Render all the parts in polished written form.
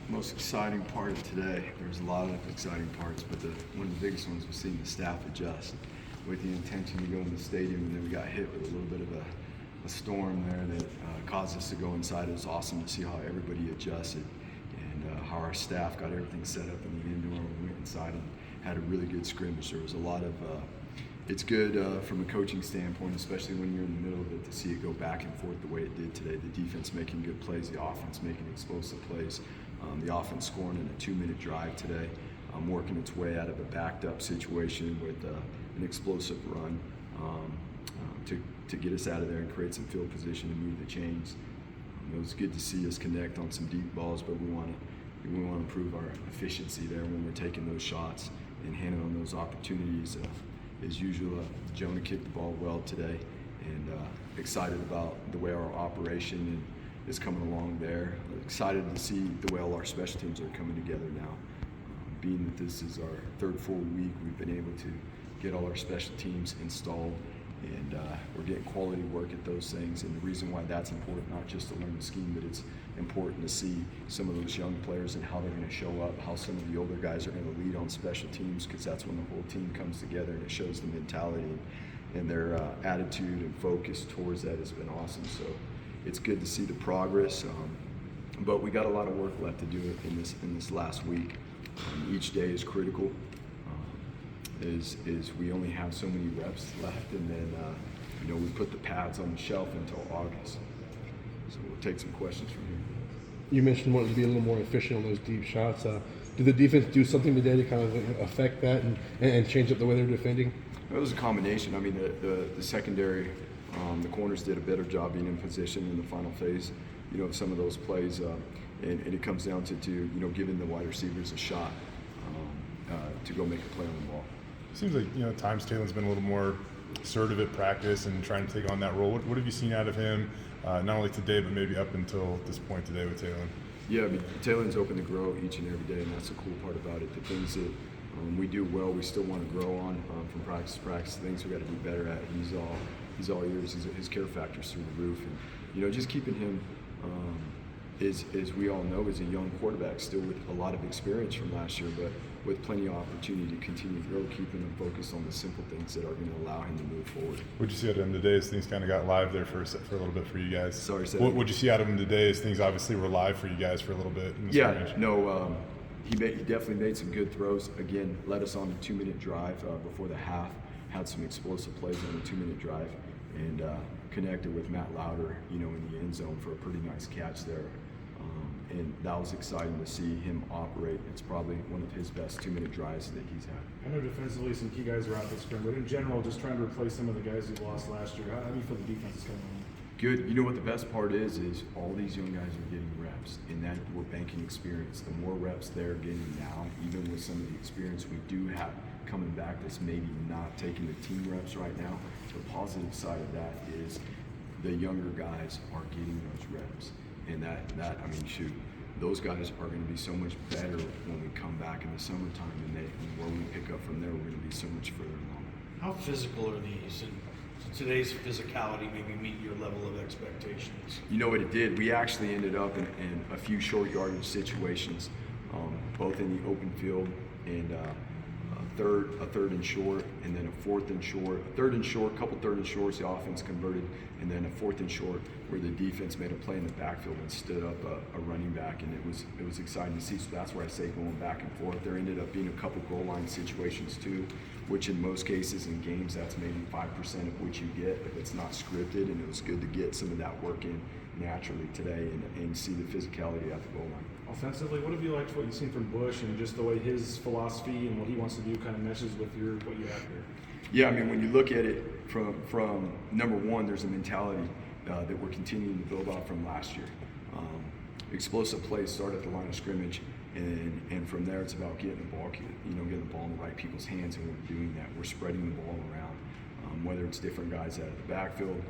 Most exciting part of today, there's a lot of exciting parts, but one of the biggest ones was seeing the staff adjust with the intention to go in the stadium, and then we got hit with a little bit of a storm there that caused us to go inside. It was awesome to see how everybody adjusted and how our staff got everything set up in the indoor. We went inside and had a really good scrimmage. There was a lot of it's good from a coaching standpoint, especially when you're in the middle of it, to see it go back and forth the way it did today. The defense making good plays, the offense making explosive plays. The offense scoring in a 2-minute drive today, working its way out of a backed-up situation with an explosive run to get us out of there and create some field position and move the chains. It was good to see us connect on some deep balls, but we want to improve our efficiency there when we're taking those shots and handling on those opportunities. As usual, Jonah kicked the ball well today, and excited about the way our operation is coming along there. Excited to see the way all our special teams are coming together now. Being that this is our third full week, we've been able to get all our special teams installed, and we're getting quality work at those things. And the reason why that's important, not just to learn the scheme, but it's important to see some of those young players and how they're going to show up, how some of the older guys are going to lead on special teams, because that's when the whole team comes together and it shows the mentality and their attitude and focus towards that has been awesome. So it's good to see the progress, but we got a lot of work left to do in this last week. Each day is critical. Is we only have so many reps left, and then we put the pads on the shelf until August. So we'll take some questions from here. You mentioned wanting to be a little more efficient on those deep shots. Did the defense do something today to kind of affect that and change up the way they're defending? It was a combination. I mean, the secondary, the corners did a better job being in position in the final phase, of some of those plays, and it comes down to giving the wide receivers a shot to go make a play on the ball. Seems like at times Taylon's been a little more assertive at practice and trying to take on that role. What have you seen out of him, not only today but maybe up until this point today with Taylon? Yeah, I mean, Taylon's open to grow each and every day, and that's the cool part about it. The things that we do well, we still want to grow on from practice to practice. The things we got to be better at. He's all ears. His care factor's through the roof, and just keeping him. As we all know, is a young quarterback still with a lot of experience from last year, but with plenty of opportunity to continue to grow, keeping him focused on the simple things that are going to allow him to move forward. What'd you see out of him today as things kind of got live there for a little bit for you guys? Sorry, what'd you see out of him today as things obviously were live for you guys for a little bit? In the scrimmage? He definitely made some good throws. Again, led us on a 2-minute drive before the half. Had some explosive plays on a 2-minute drive, and connected with Matt Lauder, in the end zone for a pretty nice catch there. And that was exciting to see him operate. It's probably one of his best 2-minute drives that he's had. I know defensively some key guys are out this spring, but in general, just trying to replace some of the guys who lost last year. How do you feel the defense is coming on? Good. You know what the best part is all these young guys are getting reps, and that we're banking experience. The more reps they're getting now, even with some of the experience we do have coming back that's maybe not taking the team reps right now, the positive side of that is the younger guys are getting those reps. And those guys are going to be so much better when we come back in the summertime, and where we pick up from there, we're going to be so much further along. How physical are these? And today's physicality maybe meet your level of expectations? You know what it did? We actually ended up in a few short yardage situations, both in the open field and a third and short, and then a fourth and short, couple third and shorts, the offense converted, and then a fourth and short where the defense made a play in the backfield and stood up a running back, and it was exciting to see. So that's where I say going back and forth. There ended up being a couple goal line situations too, which in most cases in games that's maybe 5% of what you get if it's not scripted, and it was good to get some of that work in naturally today and see the physicality at the goal line. Offensively, what have you liked what you've seen from Bush and just the way his philosophy and what he wants to do kind of meshes with what you have here? Yeah, I mean, when you look at it from number one, there's a mentality that we're continuing to build off from last year. Explosive plays start at the line of scrimmage, and from there it's about getting the ball, getting the ball in the right people's hands, and we're doing that. We're spreading the ball around, whether it's different guys out of the backfield.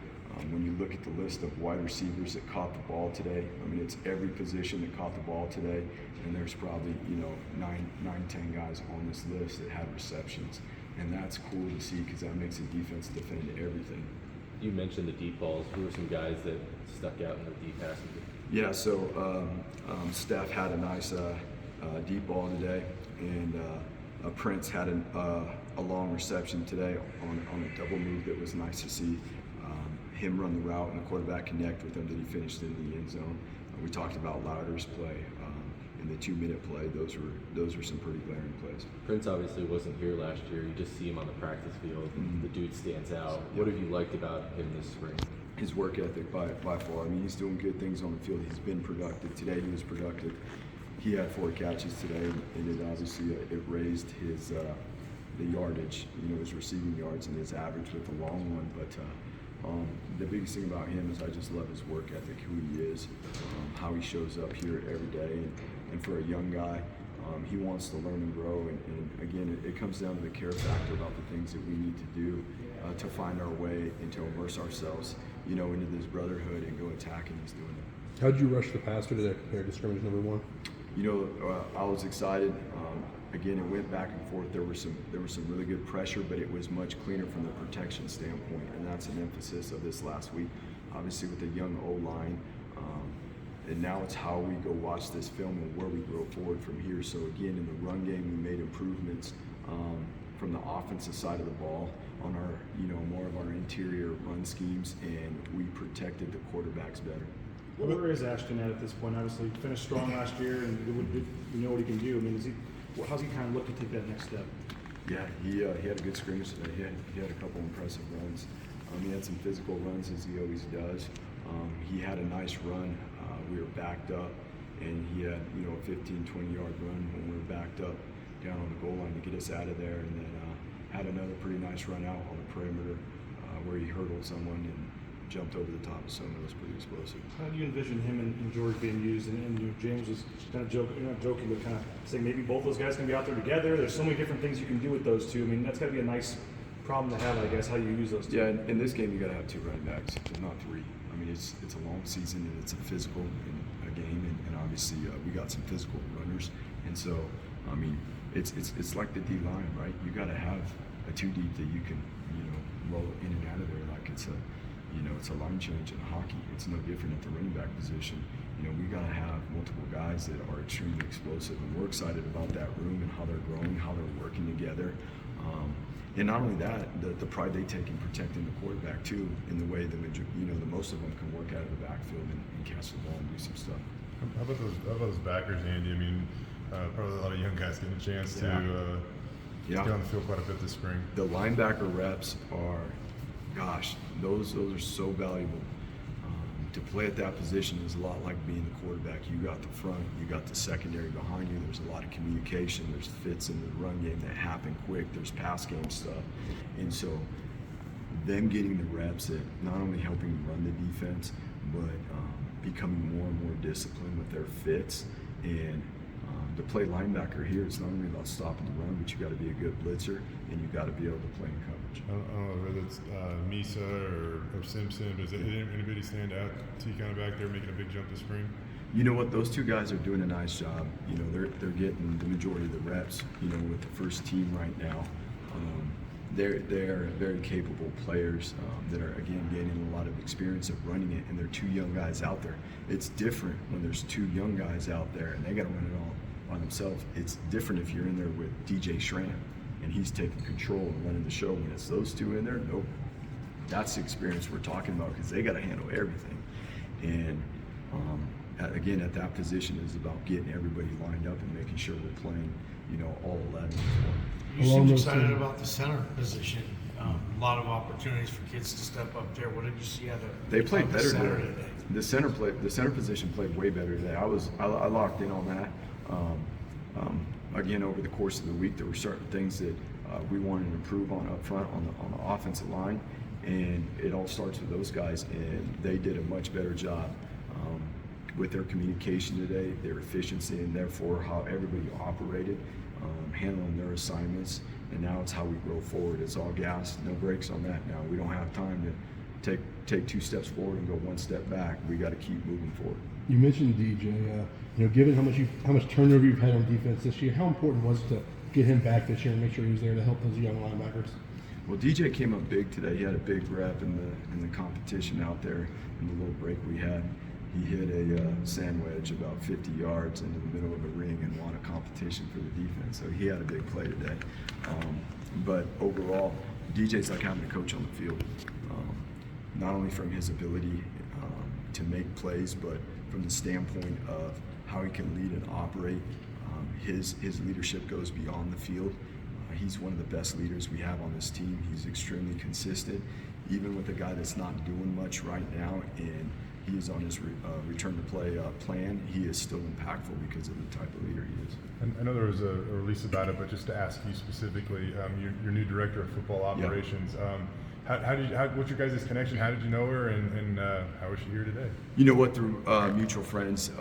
When you look at the list of wide receivers that caught the ball today, I mean, it's every position that caught the ball today, and there's probably 9-10 guys on this list that had receptions, and that's cool to see because that makes the defense defend everything. You mentioned the deep balls. Who were some guys that stuck out in the deep passing? Yeah, so Steph had a nice deep ball today, and Prince had a long reception today on a double move that was nice to see him run the route and the quarterback connect with him that he finished in the end zone. We talked about Louder's play in the 2-minute play. Those were some pretty glaring plays. Prince obviously wasn't here last year. You just see him on the practice field. The dude stands out. What have you liked about him this spring? His work ethic by far. I mean, he's doing good things on the field. He's been productive. Today he was productive. He had 4 catches today, and it obviously it raised his the yardage, his receiving yards and his average with the long one. But the biggest thing about him is I just love his work ethic, who he is, how he shows up here every day, and for a young guy, he wants to learn and grow. And again, it comes down to the care factor about the things that we need to do to find our way and to immerse ourselves, into this brotherhood and go attack, and he's doing it. How did you rush the passer today compared to scrimmage number 1? I was excited. Again, it went back and forth. There was some really good pressure, but it was much cleaner from the protection standpoint, and that's an emphasis of this last week. Obviously, with the young O-line, and now it's how we go watch this film and where we grow forward from here. So again, in the run game, we made improvements from the offensive side of the ball on our, more of our interior run schemes, and we protected the quarterbacks better. Where is Ashton at this point? Obviously, he finished strong last year, and we know what he can do. I mean, how's he kind of look to take that next step? Yeah, he had a good scrimmage today. He had a couple impressive runs. He had some physical runs, as he always does. He had a nice run. We were backed up, and he had a 15, 20-yard run when we were backed up down on the goal line to get us out of there, and then had another pretty nice run out on the perimeter where he hurdled someone and jumped over the top of someone. It was pretty explosive. How do you envision him and George being used? And James was kind of joking, but kind of saying maybe both those guys can be out there together. There's so many different things you can do with those two. I mean, that's got to be a nice problem to have, I guess, how you use those two. Yeah, in this game, you got to have 2 running backs, not 3. I mean, it's a long season, and it's a physical game, and obviously we got some physical runners, and so I mean, it's like the D line, right? You got to have a 2 deep that you can roll in and out of there like it's a it's a line change in hockey. It's no different at the running back position. We got to have multiple guys that are extremely explosive, and we're excited about that room and how they're growing, how they're working together. And not only that, the pride they take in protecting the quarterback too, in the way the most of them can work out of the backfield and catch the ball and do some stuff. How about those backers, Andy? I mean, probably a lot of young guys getting a chance to get on the field quite a bit this spring. The linebacker reps are, gosh, those are so valuable. To play at that position is a lot like being the quarterback. You got the front, you got the secondary behind you. There's a lot of communication. There's fits in the run game that happen quick. There's pass game stuff. And so them getting the reps at not only helping run the defense, but becoming more and more disciplined with their fits. And to play linebacker here, it's not only about stopping the run, but you got to be a good blitzer, and you got to be able to play in coverage. I don't know whether it's Misa or Simpson. Does anybody stand out to you kind of back there making a big jump this spring? You know what? Those 2 guys are doing a nice job. They're getting the majority of the reps. With the first team right now, they're very capable players that are again gaining a lot of experience of running it, and they're 2 young guys out there. It's different when there's 2 young guys out there and they got to run it all by themselves. It's different if you're in there with DJ Schramm and he's taking control and running the show. When it's those 2 in there, nope. That's the experience we're talking about, because they got to handle everything. And again, at that position is about getting everybody lined up and making sure we're playing, all 11. You seem excited about the center position. A lot of opportunities for kids to step up there. What did you see out of They played better center today. The center position played way better today. I locked in on that. Again, over the course of the week, there were certain things that we wanted to improve on up front on the offensive line, and it all starts with those guys, and they did a much better job with their communication today, their efficiency, and therefore how everybody operated, handling their assignments. And now it's how we grow forward. It's all gas, no brakes on that now. We don't have time to take 2 steps forward and go 1 step back. We got to keep moving forward. You mentioned DJ. Given how much turnover you've had on defense this year, how important was it to get him back this year and make sure he was there to help those young linebackers? Well, DJ came up big today. He had a big rep in the competition out there in the little break we had. he hit a sand wedge about 50 yards into the middle of a ring and won a competition for the defense. So he had a big play today. But overall, DJ's like having a coach on the field. Not only from his ability to make plays, but from the standpoint of how he can lead and operate. His leadership goes beyond the field. He's one of the best leaders we have on this team. He's extremely consistent, even with a guy that's not doing much right now, and he is on his return to play plan. He is still impactful because of the type of leader he is. I know there was a release about it, but just to ask you specifically, your new director of football operations. Yeah. What's your guys' connection? How did you know her, and how is she here today? You know what? Through mutual friends.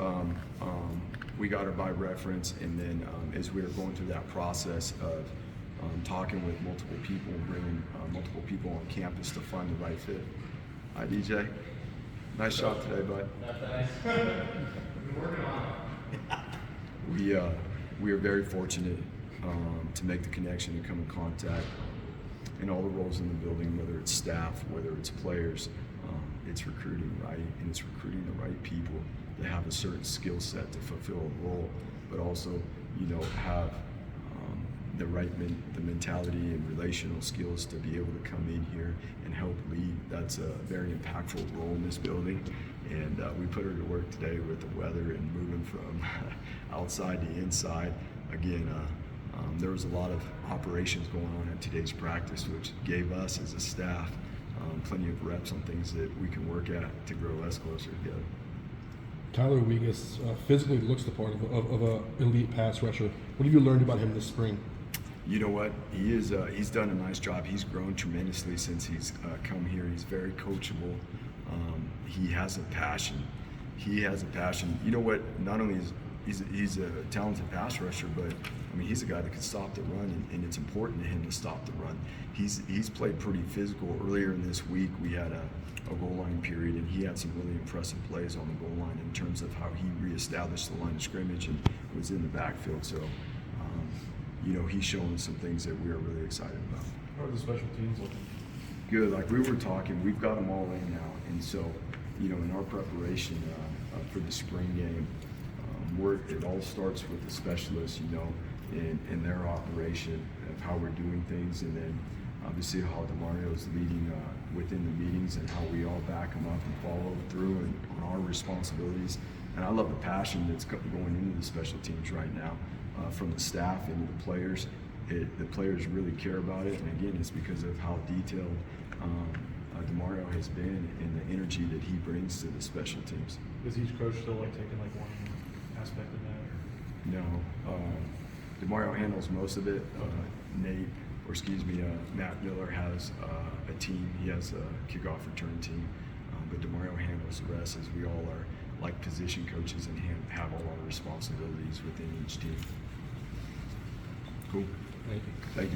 We got her by reference, and then as we were going through that process of talking with multiple people and bringing multiple people on campus to find the right fit. Hi, DJ. Nice shot today, bud. Been working on it. We are very fortunate to make the connection and come in contact in all the roles in the building, whether it's staff, whether it's players. It's recruiting, right? And it's recruiting the right people that have a certain skill set to fulfill a role, but also, have the mentality and relational skills to be able to come in here and help lead. That's a very impactful role in this building, and we put her to work today with the weather and moving from outside to inside. Again, there was a lot of operations going on at today's practice, which gave us as a staff plenty of reps on things that we can work at to grow us closer together. Tyler Wegas physically looks the part of a elite pass rusher. What have you learned about him this spring? You know what? He's done a nice job. He's grown tremendously since he's come here. He's very coachable. He has a passion. You know what? Not only is he's a talented pass rusher, but he's a guy that can stop the run, and it's important to him to stop the run. He's played pretty physical. Earlier in this week, we had a goal line period, and he had some really impressive plays on the goal line in terms of how he reestablished the line of scrimmage and was in the backfield. So, he's showing some things that we are really excited about. How are the special teams looking? Good. Like we were talking, we've got them all in now, and so, in our preparation for the spring game, it all starts with the specialists, in their operation of how we're doing things, and then obviously how DeMario is leading within the meetings and how we all back him up and follow through and on our responsibilities. And I love the passion that's going into the special teams right now, from the staff into the players. The players really care about it, and again, it's because of how detailed DeMario has been and the energy that he brings to the special teams. Is each coach still taking one aspect of that? Or? No, DeMario handles most of it. Matt Miller has a team. He has a kickoff return team, but DeMario handles the rest, as we all are like position coaches and have all our responsibilities within each team. Cool. Thank you. Thank you.